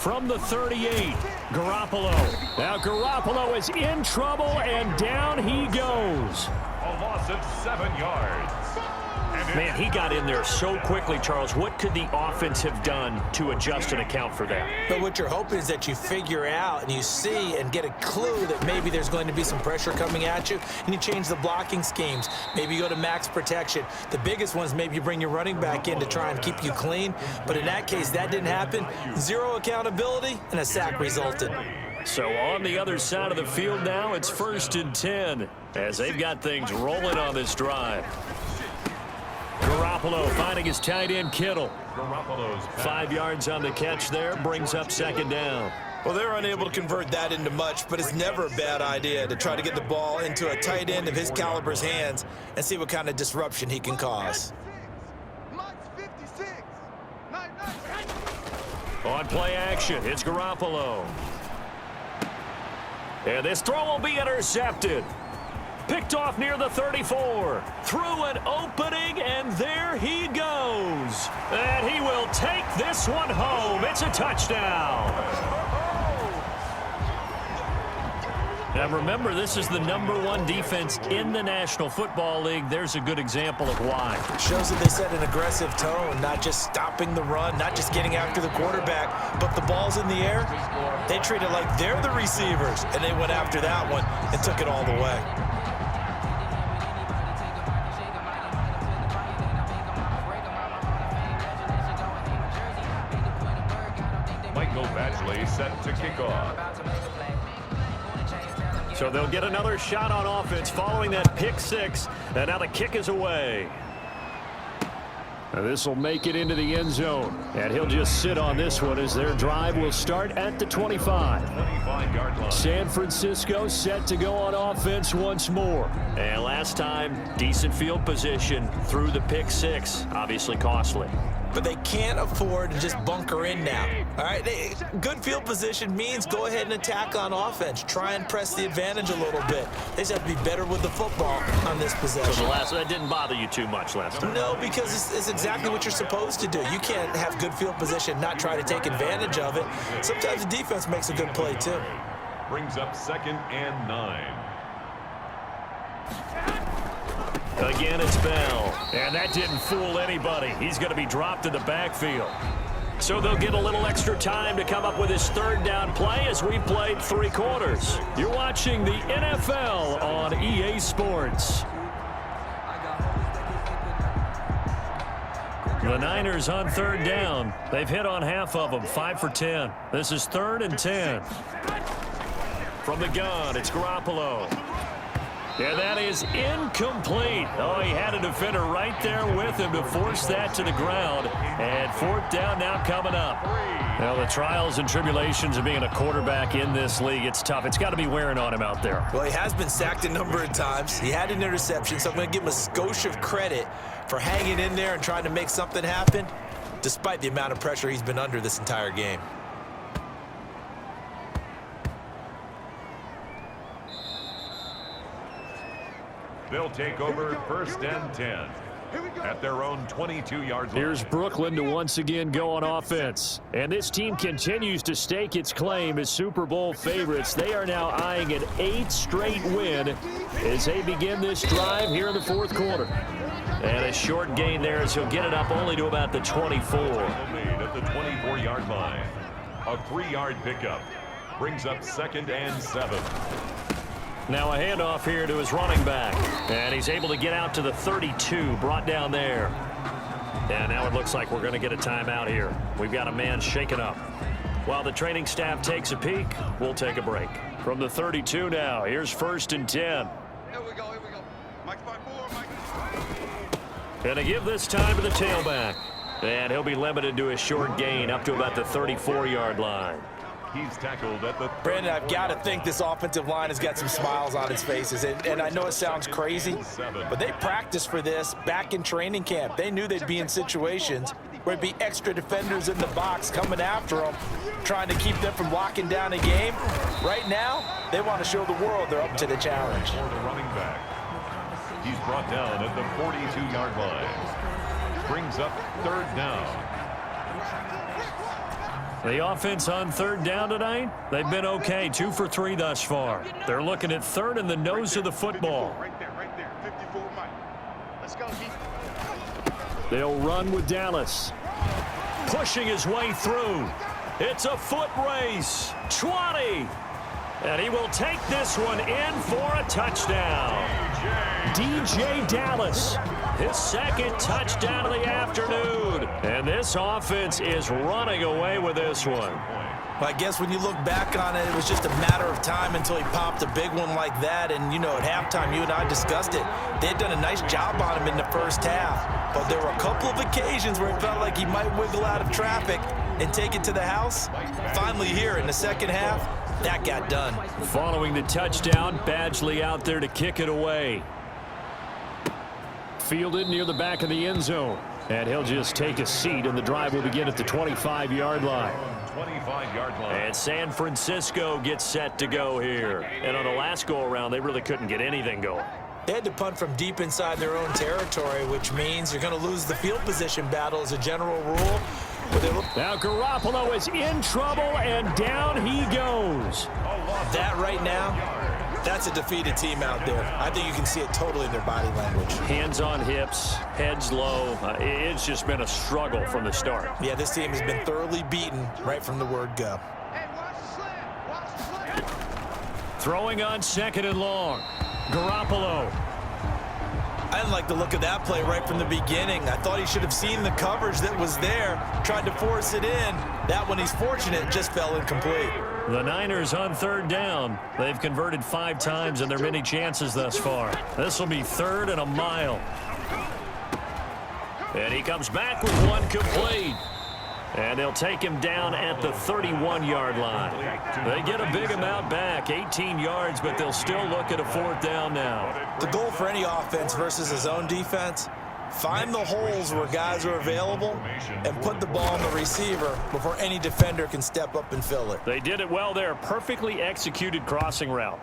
from the 38. Garoppolo. Now Garoppolo is in trouble, and down he goes. A loss of 7 yards. Man, he got in there so quickly, Charles. What could the offense have done to adjust and account for that? But what you're hoping is that you figure out and you see and get a clue that maybe there's going to be some pressure coming at you, and you change the blocking schemes. Maybe you go to max protection. The biggest one is maybe you bring your running back in to try and keep you clean. But in that case, that didn't happen. Zero accountability, and a sack resulted. So on the other side of the field now, it's 1st and 10 as they've got things rolling on this drive. Garoppolo finding his tight end Kittle. 5 yards on the catch there, brings up 2nd down. Well, they're unable to convert that into much, but it's never a bad idea to try to get the ball into a tight end of his caliber's hands and see what kind of disruption he can cause. On play action, it's Garoppolo. And this throw will be intercepted. Picked off near the 34. Through an opening, and there he goes. And he will take this one home. It's a touchdown. Now remember, this is the #1 defense in the National Football League. There's a good example of why. Shows that they set an aggressive tone, not just stopping the run, not just getting after the quarterback, but the ball's in the air. They treat it like they're the receivers, and they went after that one and took it all the way. Set to kick off. So they'll get another shot on offense following that pick 6, and now the kick is away. This will make it into the end zone, and he'll just sit on this one as their drive will start at the 25. 25-yard line. San Francisco set to go on offense once more. And last time, decent field position through the pick 6, obviously costly. But they can't afford to just bunker in now. All right, good field position means go ahead and attack on offense. Try and press the advantage a little bit. They just have to be better with the football on this possession. So that didn't bother you too much last time? No, because it's exactly what you're supposed to do. You can't have good field position, not try to take advantage of it. Sometimes the defense makes a good play too. Brings up 2nd and 9. Again, it's Bell. And that didn't fool anybody. He's going to be dropped in the backfield. So they'll get a little extra time to come up with his 3rd down play as we played 3 quarters. You're watching the NFL on EA Sports. The Niners on 3rd down. They've hit on half of them, 5 for 10. This is 3rd and 10. From the gun, it's Garoppolo. And that is incomplete. Oh, he had a defender right there with him to force that to the ground. And 4th down now coming up. Now, the trials and tribulations of being a quarterback in this league, it's tough. It's got to be wearing on him out there. Well, he has been sacked a number of times. He had an interception, so I'm going to give him a skosh of credit for hanging in there and trying to make something happen, despite the amount of pressure he's been under this entire game. They'll take over 1st and 10 at their own 22-yard line. Here's Brooklyn to once again go on offense. And this team continues to stake its claim as Super Bowl favorites. They are now eyeing an 8th straight win as they begin this drive here in the 4th quarter. And a short gain there as he'll get it up only to about the 24. At the 24-yard line. A 3-yard pickup. Brings up 2nd and 7. Now a handoff here to his running back. And he's able to get out to the 32, brought down there. And now it looks like we're going to get a timeout here. We've got a man shaken up. While the training staff takes a peek, we'll take a break. From the 32 now, here's 1st and 10. Here we go. Mike's by 4, Mike. And to give this time to the tailback. And he'll be limited to a short gain up to about the 34-yard line. He's tackled at the... Brandon, I've got to think this offensive line has got some smiles on its faces. And I know it sounds crazy, but they practiced for this back in training camp. They knew they'd be in situations where there'd be extra defenders in the box coming after them, trying to keep them from locking down a game. Right now, they want to show the world they're up to the challenge. For the running back. He's brought down at the 42-yard line. Brings up 3rd down. The offense on third down tonight, they've been okay, 2 for 3 thus far. They're looking at third in the nose of the football. Right there, 54, Mike. Let's go, Keith. They'll run with Dallas. Pushing his way through. It's a foot race. 20. And he will take this one in for a touchdown. DJ Dallas, his second touchdown of the afternoon. And this offense is running away with this one. I guess when you look back on it, it was just a matter of time until he popped a big one like that. And, you know, at halftime, you and I discussed it. They had done a nice job on him in the first half. But there were a couple of occasions where it felt like he might wiggle out of traffic and take it to the house. Finally here in the second half, that got done. Following the touchdown, Badgley out there to kick it away. Fielded near the back of the end zone. And he'll just take a seat, and the drive will begin at the 25-yard line. 25-yard line. And San Francisco gets set to go here. And on the last go-around, they really couldn't get anything going. They had to punt from deep inside their own territory, which means you're going to lose the field position battle as a general rule. Now Garoppolo is in trouble, and down he goes. That right now, that's a defeated team out there. I think you can see it totally in their body language. Hands on hips, heads low. It's just been a struggle from the start. Yeah, this team has been thoroughly beaten right from the word go. Hey, watch the slant. Watch the slant. Throwing on second and long. Garoppolo. I didn't like the look of that play right from the beginning. I thought he should have seen the coverage that was there, tried to force it in. That one, he's fortunate, just fell incomplete. The Niners on third down. They've converted 5 times in their many chances thus far. This will be 3rd and a mile. And he comes back with one complete. And they'll take him down at the 31-yard line. They get a big amount back, 18 yards, but they'll still look at a 4th down now. The goal for any offense versus his own defense, find the holes where guys are available and put the ball on the receiver before any defender can step up and fill it. They did it well there. Perfectly executed crossing route.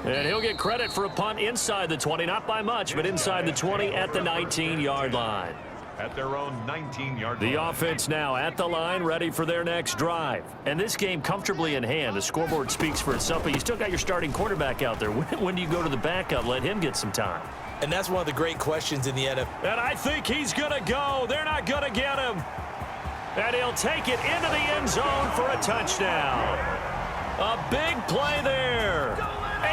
And he'll get credit for a punt inside the 20, not by much, but inside the 20 at the 19-yard line. At their own 19-yard line. The offense now at the line, ready for their next drive. And this game comfortably in hand. The scoreboard speaks for itself, but you still got your starting quarterback out there. When do you go to the backup? Let him get some time. And that's one of the great questions in the NFL. And I think he's going to go. They're not going to get him. And he'll take it into the end zone for a touchdown. A big play there.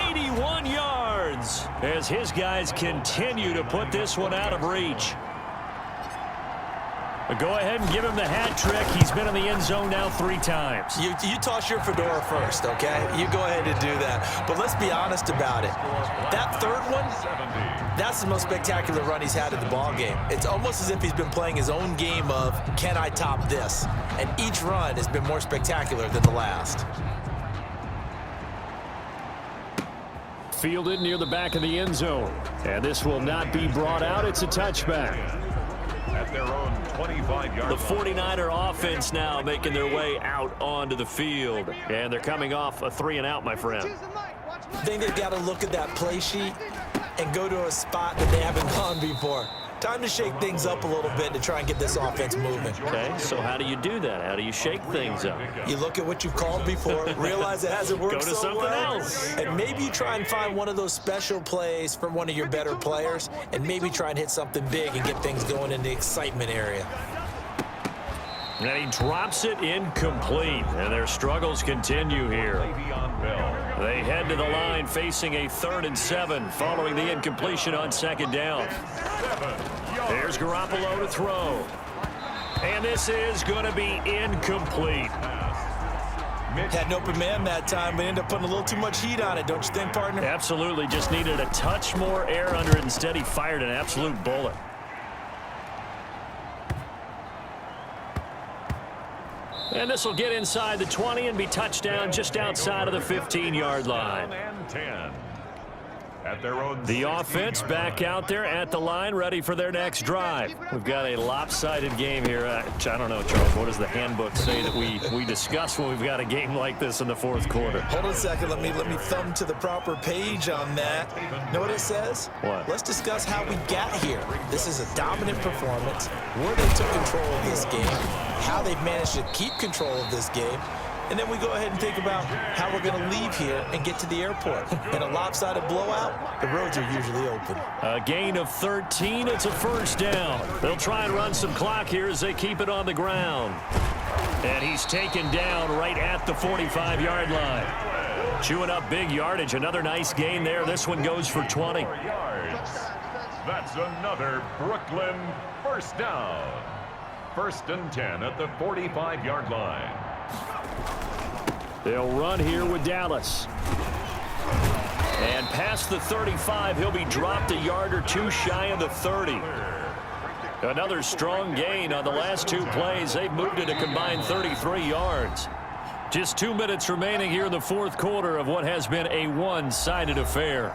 81 yards as his guys continue to put this one out of reach. Go ahead and give him the hat trick. He's been in the end zone now 3 times. You toss your fedora first, okay? You go ahead and do that. But let's be honest about it. That third one, that's the most spectacular run he's had in the ball game. It's almost as if he's been playing his own game of, can I top this? And each run has been more spectacular than the last. Fielded near the back of the end zone. And this will not be brought out. It's a touchback. At their own 25-yard The 49er offense now making their way out onto the field. And they're coming off a 3-and-out, my friend. I think they've got to look at that play sheet and go to a spot that they haven't gone before. Time to shake things up a little bit to try and get this offense moving. Okay, so how do you do that? How do you shake things up? You look at what you've called before, realize it hasn't worked Go to so something well, else. and maybe you try and find one of those special plays from one of your better players, and maybe try and hit something big and get things going in the excitement area. And he drops it incomplete, and their struggles continue here. They head to the line facing a 3rd and 7 following the incompletion on 2nd down. There's Garoppolo to throw. And this is going to be incomplete. Had an open man that time, but ended up putting a little too much heat on it, don't you think, partner? Absolutely. Just needed a touch more air under it. Instead, he fired an absolute bullet. And this will get inside the 20 and be touchdown just outside of the 15-yard line. At their own The offense back out there at the line, ready for their next drive. We've got a lopsided game here. I don't know, Charles, what does the handbook say that we discuss when we've got a game like this in the fourth quarter? Hold on a second. Let me thumb to the proper page on that. Know what it says? What? Let's discuss how we got here. This is a dominant performance, where they took control of this game, how they've managed to keep control of this game, and then we go ahead and think about how we're going to leave here and get to the airport. In a lopsided blowout, the roads are usually open. A gain of 13. It's a first down. They'll try and run some clock here as they keep it on the ground. And he's taken down right at the 45-yard line. Chewing up big yardage. Another nice gain there. This one goes for 20. yards. That's another Brooklyn first down. First and 10 at the 45-yard line. They'll run here with Dallas. And past the 35, he'll be dropped a yard or two shy of the 30. Another strong gain on the last two plays. They've moved it a combined 33 yards. Just 2 minutes remaining here in the fourth quarter of what has been a one-sided affair.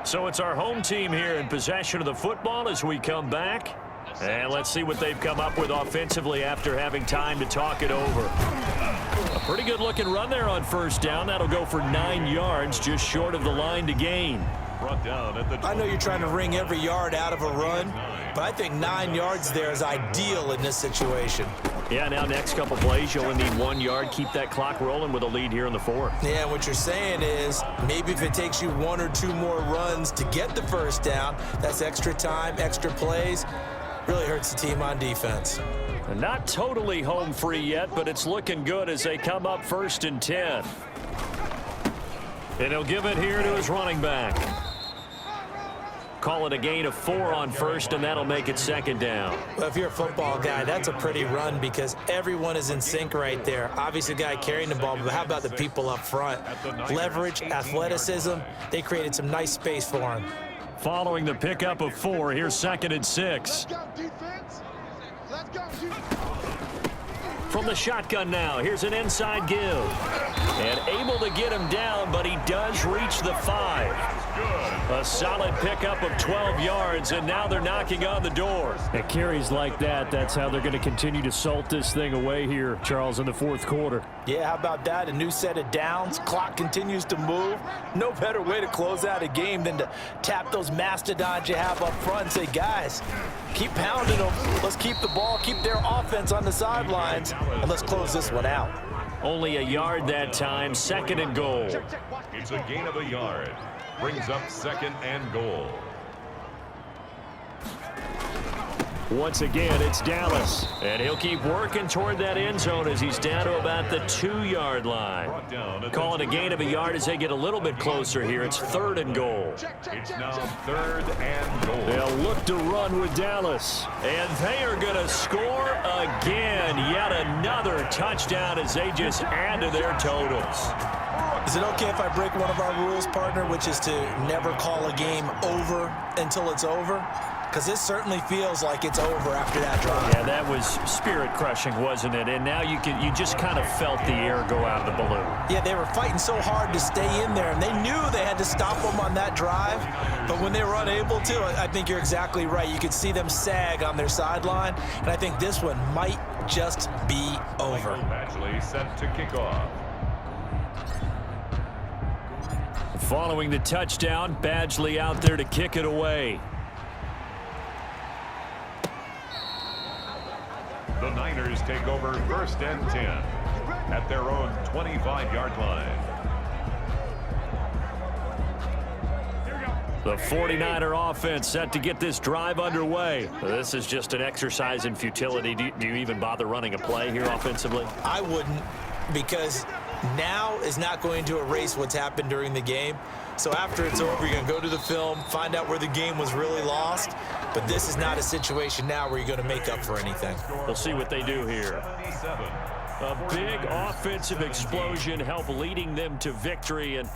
So it's our home team here in possession of the football as we come back. And let's see what they've come up with offensively after having time to talk it over. A pretty good looking run there on first down. That'll go for 9 yards, just short of the line to gain. Brought down at the I know you're trying to wring every yard out of a run, but I think 9 yards there is ideal in this situation. Yeah, now next couple plays, you only need 1 yard. Keep that clock rolling with a lead here in the fourth. Yeah, what you're saying is maybe if it takes you 1 or 2 more runs to get the first down, that's extra time, extra plays. Really hurts the team on defense. Not totally home free yet, but it's looking good as they come up first and 10. And he'll give it here to his running back. Call it a gain of 4 on first, and that'll make it second down. Well, if you're a football guy, that's a pretty run because everyone is in sync right there. Obviously, the guy carrying the ball, but how about the people up front? Leverage, athleticism, they created some nice space for him. Following the pickup of 4, here's second and 6. Let's go, defense. Let's go, defense. From the shotgun now, here's an inside give. And able to get him down, but he does reach the 5. A solid pickup of 12 yards, and now they're knocking on the door. At carries like that, that's how they're going to continue to salt this thing away here, Charles, in the fourth quarter. Yeah, how about that? A new set of downs. Clock continues to move. No better way to close out a game than to tap those mastodons you have up front and say, guys, keep pounding them. Let's keep the ball, keep their offense on the sidelines, and let's close this one out. Only a yard that time, second and goal. It's a gain of a yard. Brings up second and goal. Once again, it's Dallas. And he'll keep working toward that end zone as he's down to about the 2-yard line. Call it a gain of a yard as they get a little bit closer here. It's third and goal. It's now third and goal. They'll look to run with Dallas. And they are going to score again. Yet another touchdown as they just add to their totals. Is it okay if I break one of our rules, partner, which is to never call a game over until it's over? Because this certainly feels like it's over after that drive. Yeah, that was spirit-crushing, wasn't it? And now you just kind of felt the air go out of the balloon. Yeah, they were fighting so hard to stay in there, and they knew they had to stop them on that drive. But when they were unable to, I think you're exactly right. You could see them sag on their sideline, and I think this one might just be over. Badgley set to kick off. Following the touchdown, Badgley out there to kick it away. The Niners take over first and 10 at their own 25-yard line. The 49er offense set to get this drive underway. This is just an exercise in futility. Do you even bother running a play here offensively? I wouldn't, because now is not going to erase what's happened during the game. So after it's over, you're going to go to the film, find out where the game was really lost. But this is not a situation now where you're going to make up for anything. We'll see what they do here. 77. A big offensive explosion helped leading them to victory. And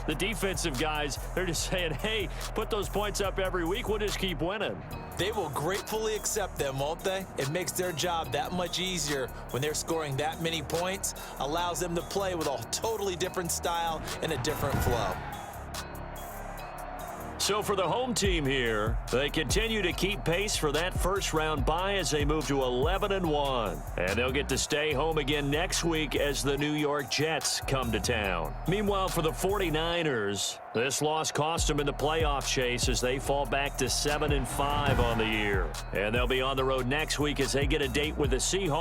the defensive guys, they're just saying, hey, put those points up every week. We'll just keep winning. They will gratefully accept them, won't they? It makes their job that much easier when they're scoring that many points. Allows them to play with a totally different style and a different flow. So for the home team here, they continue to keep pace for that first-round bye as they move to 11-1. And they'll get to stay home again next week as the New York Jets come to town. Meanwhile, for the 49ers, this loss cost them in the playoff chase as they fall back to 7-5 on the year. And they'll be on the road next week as they get a date with the Seahawks.